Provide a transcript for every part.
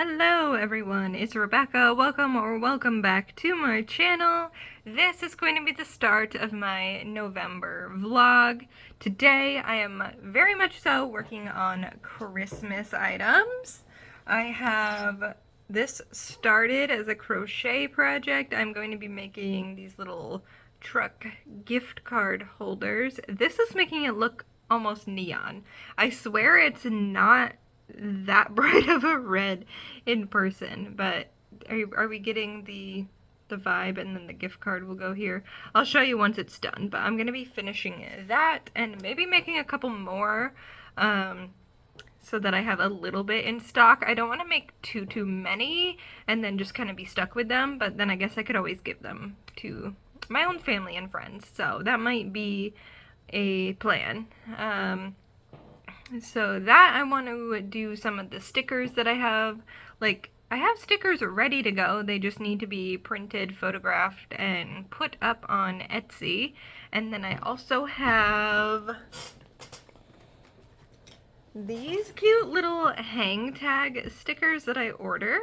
Hello everyone, it's Rebecca. Welcome back to my channel. This is going to be the start of my November vlog. Today I am very much so working on Christmas items. I have this started as a crochet project. I'm going to be making these little truck gift card holders. This is making it look almost neon. I swear it's not that bright of a red in person, but are we getting the vibe? And then the gift card will go here. I'll show you once it's done, but I'm gonna be finishing that and maybe making a couple more so that I have a little bit in stock. I don't want to make too many and then just kind of be stuck with them, but then I guess I could always give them to my own family and friends, so that might be a plan. So that I want to do some of the stickers that I have. Like, I have stickers ready to go. They just need to be printed, photographed, and put up on Etsy. And then I also have these cute little hang tag stickers that I ordered.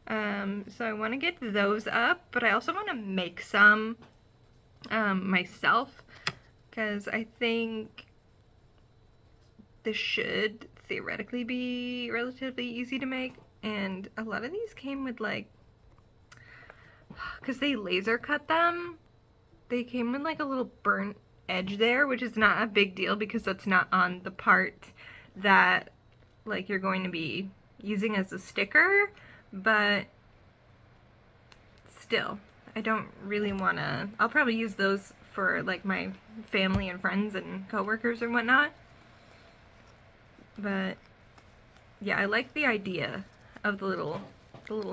So I want to get those up, but I also want to make some myself, because I think this should theoretically be relatively easy to make, and a lot of these came with, like, because they laser cut them, they came with like a little burnt edge there, which is not a big deal because that's not on the part that like you're going to be using as a sticker, but still, I don't really want to. I'll probably use those for like my family and friends and coworkers and whatnot. But yeah, I like the idea of the little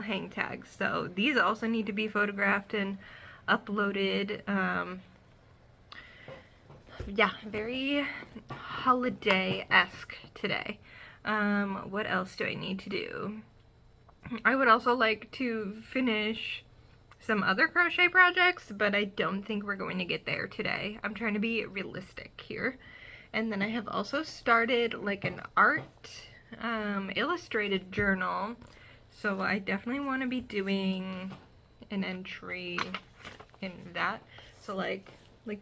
hang tags. So these also need to be photographed and uploaded. Yeah, very holiday-esque today. What else do I need to do? I would also like to finish some other crochet projects, but I don't think we're going to get there today. I'm trying to be realistic here. And then I have also started like an art illustrated journal, so I definitely want to be doing an entry in that. So like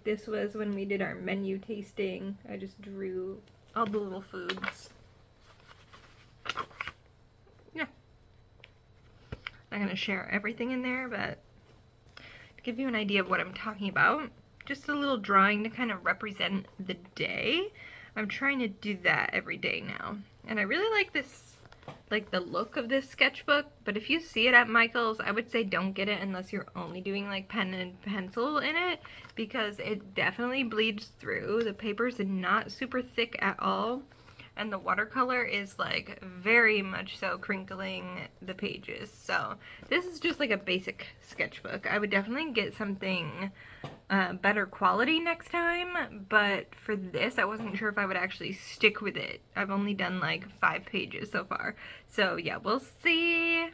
this was when we did our menu tasting. I just drew all the little foods. Yeah, I'm not gonna share everything in there, but to give you an idea of what I'm talking about, just a little drawing to kind of represent the day. I'm trying to do that every day now. And I really like this, like the look of this sketchbook, but if you see it at Michael's, I would say don't get it unless you're only doing like pen and pencil in it, because it definitely bleeds through. The paper's not super thick at all, and the watercolor is like very much so crinkling the pages. So this is just like a basic sketchbook. I would definitely get something better quality next time, but for this I wasn't sure if I would actually stick with it. I've only done like 5 pages so far, so yeah, we'll see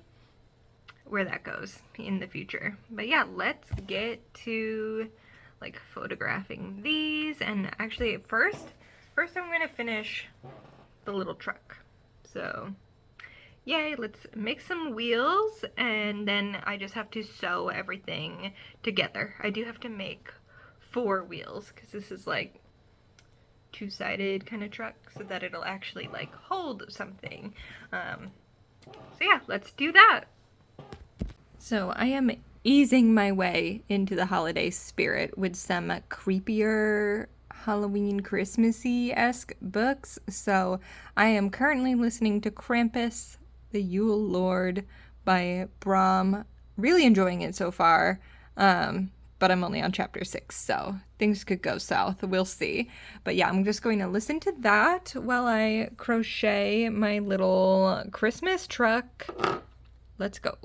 where that goes in the future. But yeah, let's get to like photographing these. And actually first I'm gonna finish the little truck. So yay, let's make some wheels, and then I just have to sew everything together. I do have to make 4 wheels because this is like 2-sided kind of truck, so that it'll actually like hold something. So yeah, let's do that. So I am easing my way into the holiday spirit with some creepier Halloween Christmassy-esque books. So I am currently listening to Krampus, the Yule Lord by Bram. Really enjoying it so far, but I'm only on chapter 6, so things could go south. We'll see. But yeah, I'm just going to listen to that while I crochet my little Christmas truck. Let's go.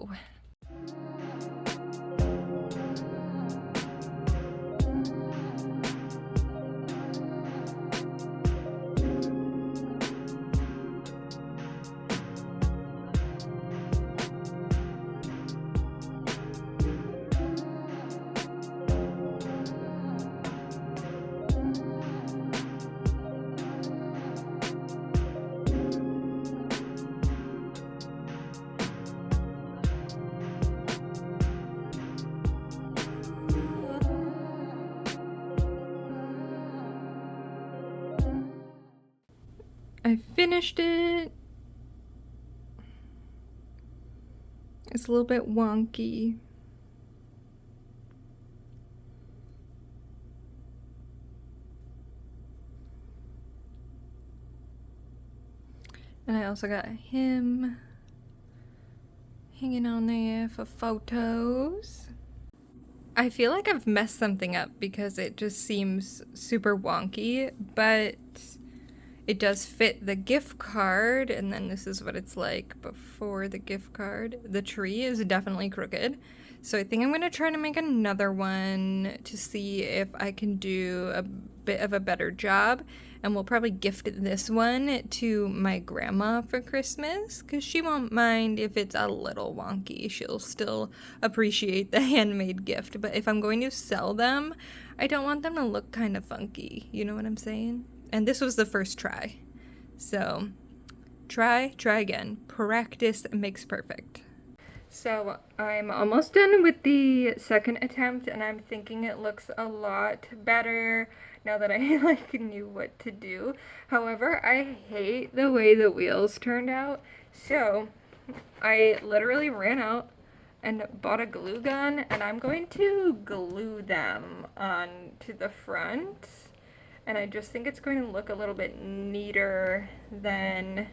I finished it. It's a little bit wonky. And I also got him hanging on there for photos. I feel like I've messed something up because it just seems super wonky, but it does fit the gift card, and then this is what it's like before the gift card. The tree is definitely crooked, so I think I'm going to try to make another one to see if I can do a bit of a better job, and we'll probably gift this one to my grandma for Christmas, because she won't mind if it's a little wonky. She'll still appreciate the handmade gift, but if I'm going to sell them, I don't want them to look kind of funky, you know what I'm saying? And this was the first try. So, try again. Practice makes perfect. So, I'm almost done with the second attempt, and I'm thinking it looks a lot better now that I knew what to do. However, I hate the way the wheels turned out. So, I literally ran out and bought a glue gun, and I'm going to glue them onto the front. And I just think it's going to look a little bit neater than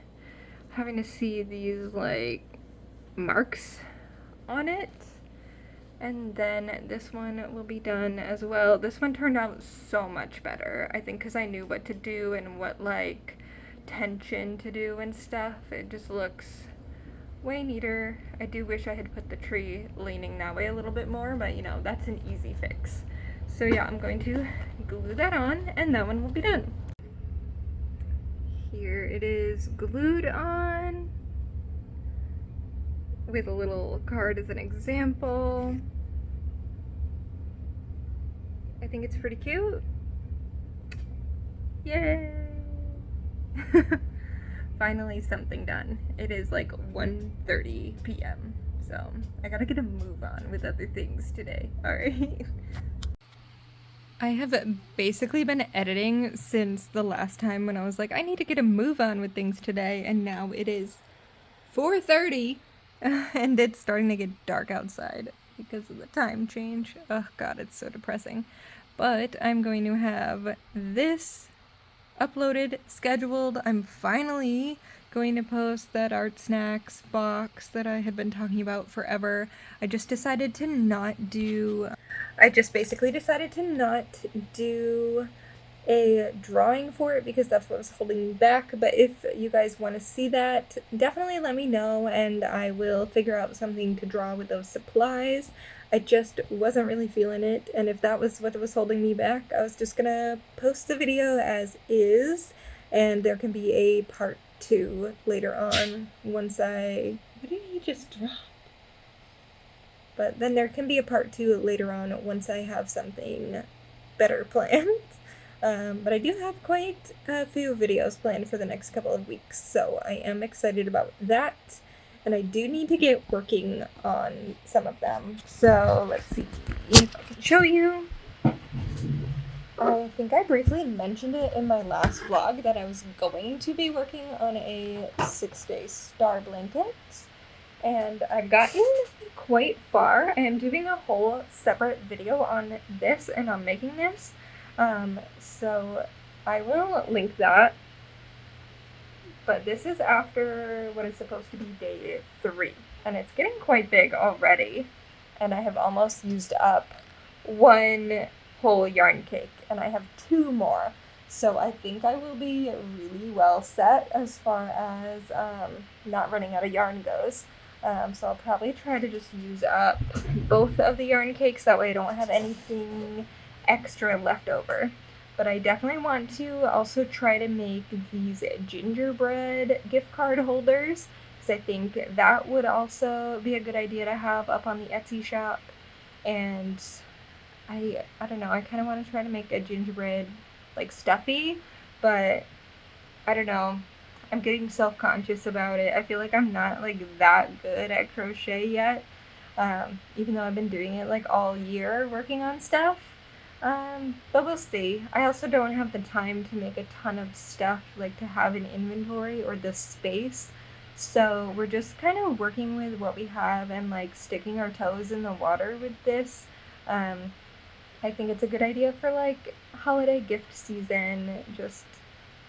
having to see these like marks on it. And then this one will be done as well. This one turned out so much better, I think, because I knew what to do and what like tension to do and stuff. It just looks way neater. I do wish I had put the tree leaning that way a little bit more, but you know, that's an easy fix. So yeah, I'm going to glue that on, and that one will be done. Here it is glued on with a little card as an example. I think it's pretty cute. Yay! Finally something done. It is like 1:30 p.m. So I gotta get a move on with other things today. Alright. I have basically been editing since the last time when I was like, I need to get a move on with things today, and now it is 4:30 and it's starting to get dark outside because of the time change. Oh god, it's so depressing. But I'm going to have this uploaded, scheduled. I'm finally going to post that art snacks box that I had been talking about forever. I just basically decided to not do a drawing for it because that's what was holding me back. But if you guys want to see that, definitely let me know and I will figure out something to draw with those supplies. I just wasn't really feeling it, and if that was what was holding me back, I was just gonna post the video as is, and there can be a part 2 later on once what did he just drop? But then there can be a part 2 later on once I have something better planned. But I do have quite a few videos planned for the next couple of weeks, so I am excited about that. And I do need to get working on some of them. So let's see if I can show you. I think I briefly mentioned it in my last vlog that I was going to be working on a 6-day star blanket. And I've gotten quite far. I am doing a whole separate video on this and on making this. So I will link that. But this is after what is supposed to be day 3. And it's getting quite big already. And I have almost used up 1 whole yarn cake. And I have 2 more. So I think I will be really well set as far as not running out of yarn goes. So I'll probably try to just use up both of the yarn cakes. That way I don't have anything extra left over. But I definitely want to also try to make these gingerbread gift card holders, because I think that would also be a good idea to have up on the Etsy shop. And I don't know, I kind of want to try to make a gingerbread like stuffy, but I don't know, I'm getting self-conscious about it. I feel like I'm not like that good at crochet yet, even though I've been doing it like all year working on stuff. But we'll see. I also don't have the time to make a ton of stuff, like to have an inventory or the space. So we're just kind of working with what we have and like sticking our toes in the water with this. Um, I think it's a good idea for like holiday gift season. Just,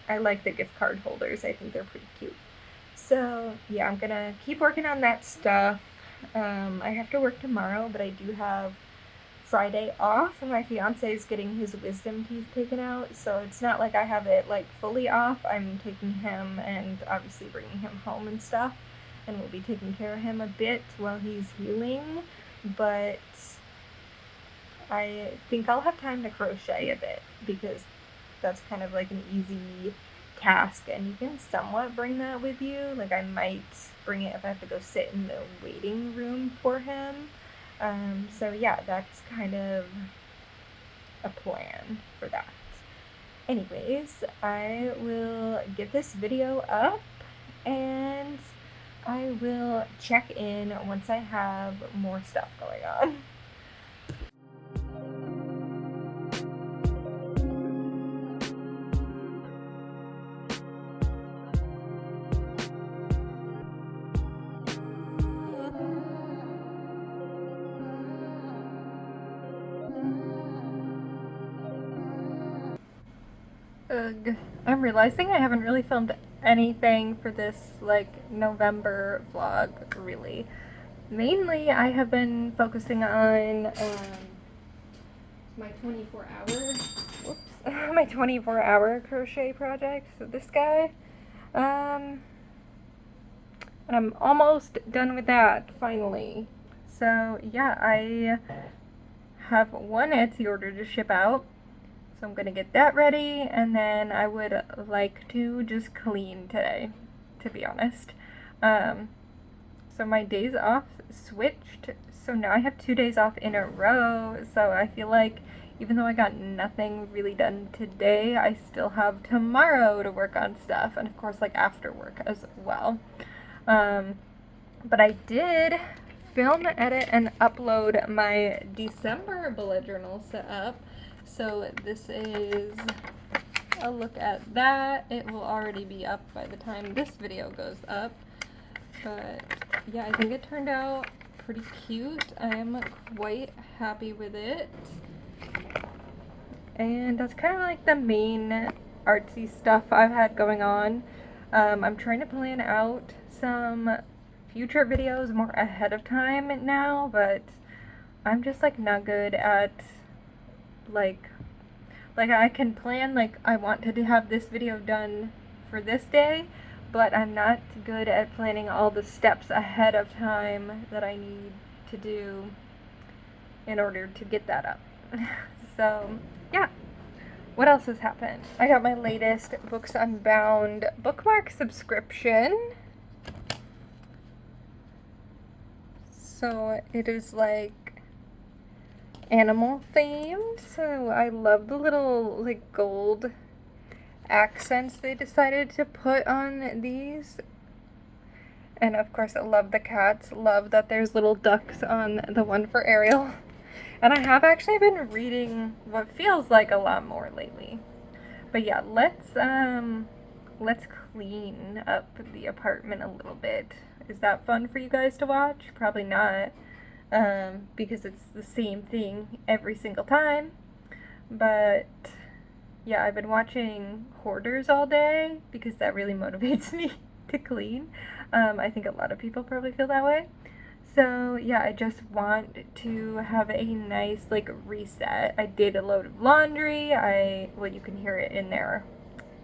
I like the gift card holders. I think they're pretty cute. So yeah, I'm gonna keep working on that stuff. I have to work tomorrow, but I do have Friday off, and my fiance is getting his wisdom teeth taken out, so it's not like I have it like fully off. I'm taking him and obviously bringing him home and stuff, and we'll be taking care of him a bit while he's healing, but I think I'll have time to crochet a bit because that's kind of like an easy task, and you can somewhat bring that with you. Like I might bring it if I have to go sit in the waiting room for him. So yeah, that's kind of a plan for that. Anyways, I will get this video up and I will check in once I have more stuff going on. Ugh. I'm realizing I haven't really filmed anything for this like November vlog, really. Mainly I have been focusing on my 24-hour my 24-hour crochet project. So this guy, and I'm almost done with that finally. So yeah, I have one Etsy order to ship out. So I'm gonna get that ready, and then I would like to just clean today, to be honest. So my days off switched, so now I have 2 days off in a row, so I feel like even though I got nothing really done today, I still have tomorrow to work on stuff, and of course like after work as well. But I did film, edit, and upload my December bullet journal setup. So this is a look at that. It will already be up by the time this video goes up. But yeah, I think it turned out pretty cute. I am quite happy with it. And that's kind of like the main artsy stuff I've had going on. I'm trying to plan out some future videos more ahead of time now, but I'm just like not good at like I can plan like I want to have this video done for this day, but I'm not good at planning all the steps ahead of time that I need to do in order to get that up. So yeah, what else has happened? I got my latest Books Unbound bookmark subscription. So it is like animal themed, so I love the little like gold accents they decided to put on these, and of course I love the cats. Love that there's little ducks on the one for Ariel, and I have actually been reading what feels like a lot more lately. But yeah, let's clean up the apartment a little bit. Is that fun for you guys to watch? Probably not. Because it's the same thing every single time. But yeah, I've been watching Hoarders all day because that really motivates me to clean. I think a lot of people probably feel that way. So yeah, I just want to have a nice like reset. I did a load of laundry. Well, you can hear it in there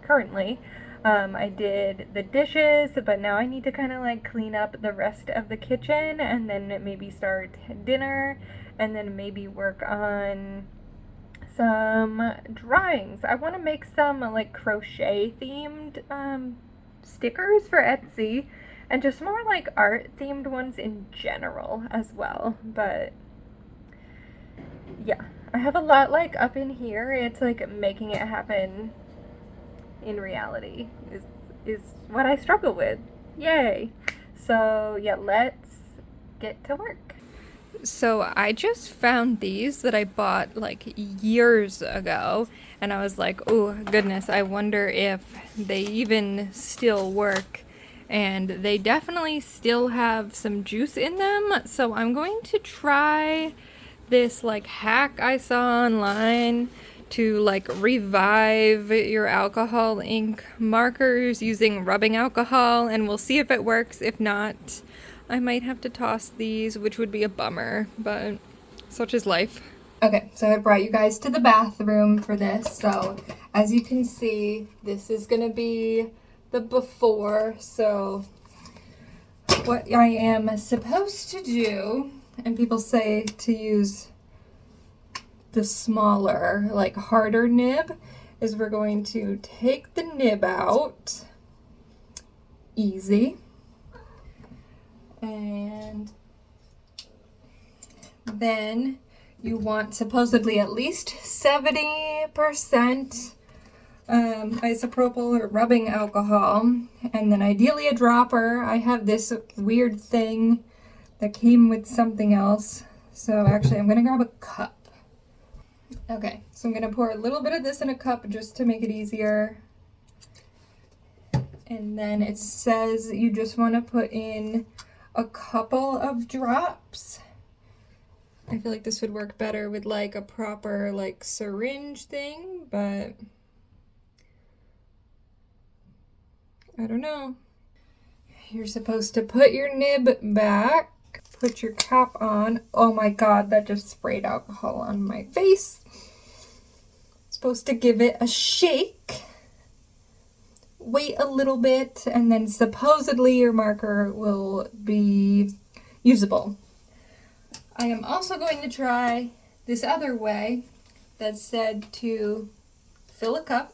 currently. I did the dishes, but now I need to kind of like clean up the rest of the kitchen, and then maybe start dinner, and then maybe work on some drawings. I want to make some like crochet themed stickers for Etsy, and just more like art themed ones in general as well. But yeah, I have a lot like up in here. It's like making it happen in reality is what I struggle with. Yay. So yeah, let's get to work. So I just found these that I bought like years ago, and I was like, oh goodness, I wonder if they even still work. And they definitely still have some juice in them, so I'm going to try this like hack I saw online to like revive your alcohol ink markers using rubbing alcohol, and we'll see if it works. If not, I might have to toss these, which would be a bummer, but such is life. Okay, so I brought you guys to the bathroom for this. So as you can see, this is gonna be the before. So what I am supposed to do, and people say to use the smaller, like harder nib, is we're going to take the nib out, easy, and then you want supposedly at least 70% isopropyl or rubbing alcohol, and then ideally a dropper. I have this weird thing that came with something else, so actually I'm gonna grab a cup. Okay, so I'm gonna pour a little bit of this in a cup just to make it easier, and then it says you just want to put in a couple of drops. I feel like this would work better with like a proper like syringe thing, but I don't know. You're supposed to put your nib back, put your cap on. Oh my god, that just sprayed alcohol on my face. Supposed to give it a shake. Wait a little bit, and then supposedly your marker will be usable. I am also going to try this other way that said to fill a cup,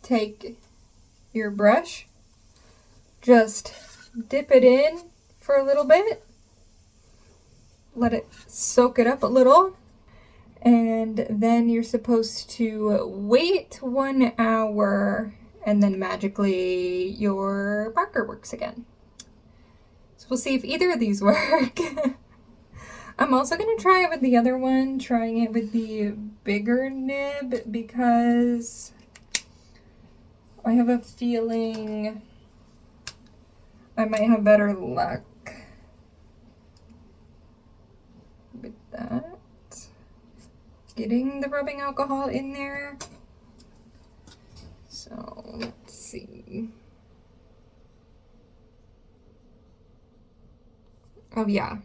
take your brush, just dip it in for a little bit, let it soak it up a little, and then you're supposed to wait 1 hour, and then magically your marker works again. So we'll see if either of these work. I'm also going to try it with the other one, trying it with the bigger nib, because I have a feeling I might have better luck with that. Getting the rubbing alcohol in there. So let's see. Oh yeah,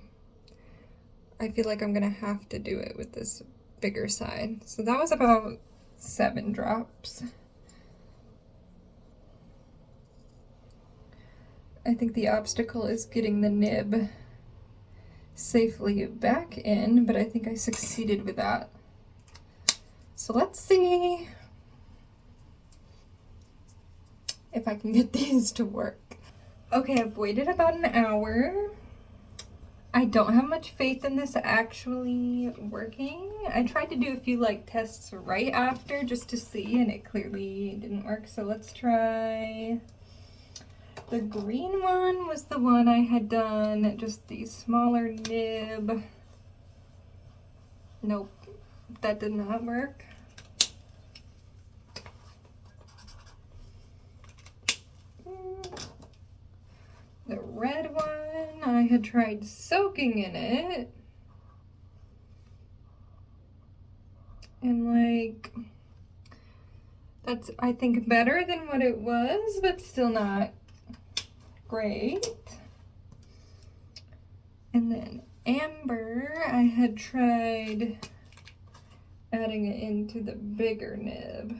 I feel like I'm gonna have to do it with this bigger side. So that was about 7 drops. I think the obstacle is getting the nib safely back in, but I think I succeeded with that. So let's see if I can get these to work. Okay, I've waited about an hour. I don't have much faith in this actually working. I tried to do a few like tests right after just to see, and it clearly didn't work. So let's try the green one. Was the one I had done, just the smaller nib. Nope, that did not work. The red one, I had tried soaking in it, and like, that's I think better than what it was, but still not great. And then amber, I had tried adding it into the bigger nib.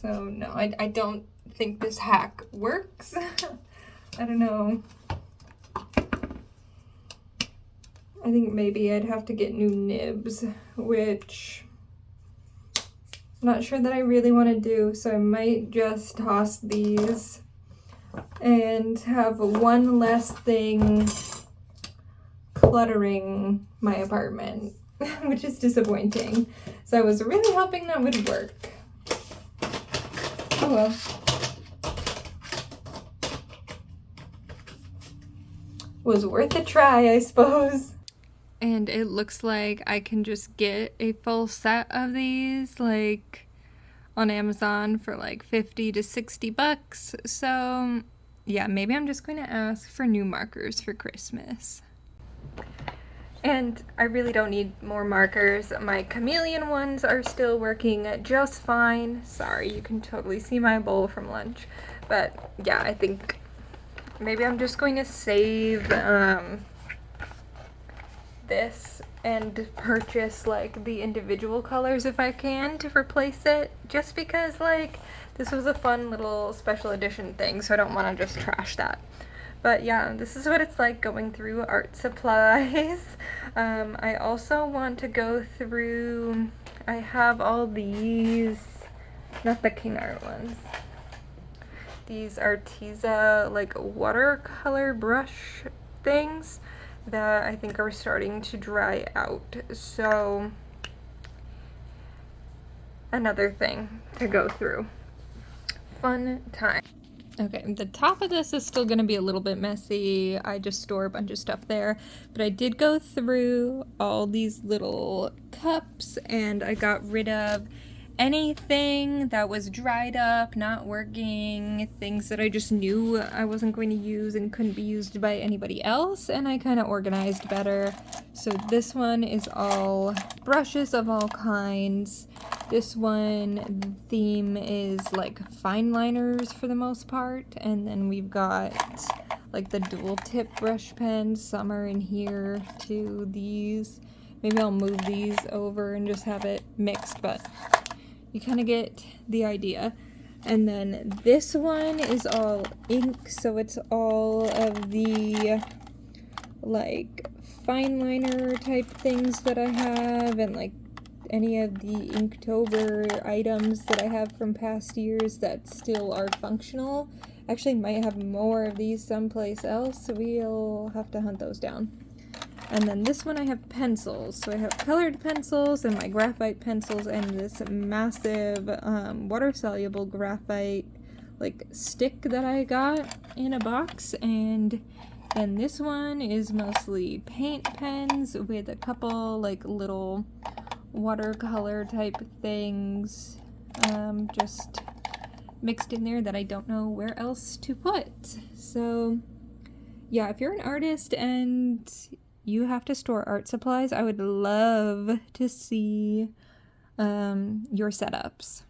So no, I don't think this hack works. I don't know. I think maybe I'd have to get new nibs, which I'm not sure that I really want to do, so I might just toss these and have one less thing cluttering my apartment, which is disappointing. So I was really hoping that would work. Oh well. was worth a try, I suppose. And it looks like I can just get a full set of these like on Amazon for like 50 to 60 bucks. So yeah, maybe I'm just going to ask for new markers for Christmas. And I really don't need more markers. My chameleon ones are still working just fine. Sorry, you can totally see my bowl from lunch. But yeah, I think maybe I'm just going to save this and purchase like the individual colors if I can to replace it, just because like this was a fun little special edition thing, so I don't want to just trash that. But yeah, this is what it's like going through art supplies. I also want to go through, I have all these, not the King Art ones, these Arteza like watercolor brush things that I think are starting to dry out. So another thing to go through. Fun time. Okay, the top of this is still going to be a little bit messy. I just store a bunch of stuff there. But I did go through all these little cups and I got rid of anything that was dried up, not working, things that I just knew I wasn't going to use and couldn't be used by anybody else, and I kind of organized better. So this one is all brushes of all kinds. This one, the theme is like fine liners for the most part, and then we've got like the dual tip brush pens. Some are in here too, these. Maybe I'll move these over and just have it mixed, but you kind of get the idea. And then this one is all ink, so it's all of the like fine liner type things that I have, and like any of the Inktober items that I have from past years that still are functional. Actually might have more of these someplace else, so we'll have to hunt those down. And then this one I have pencils. So I have colored pencils and my graphite pencils and this massive water-soluble graphite like stick that I got in a box. And then this one is mostly paint pens with a couple like little watercolor type things just mixed in there that I don't know where else to put. So yeah, if you're an artist and you have to store art supplies, I would love to see your setups.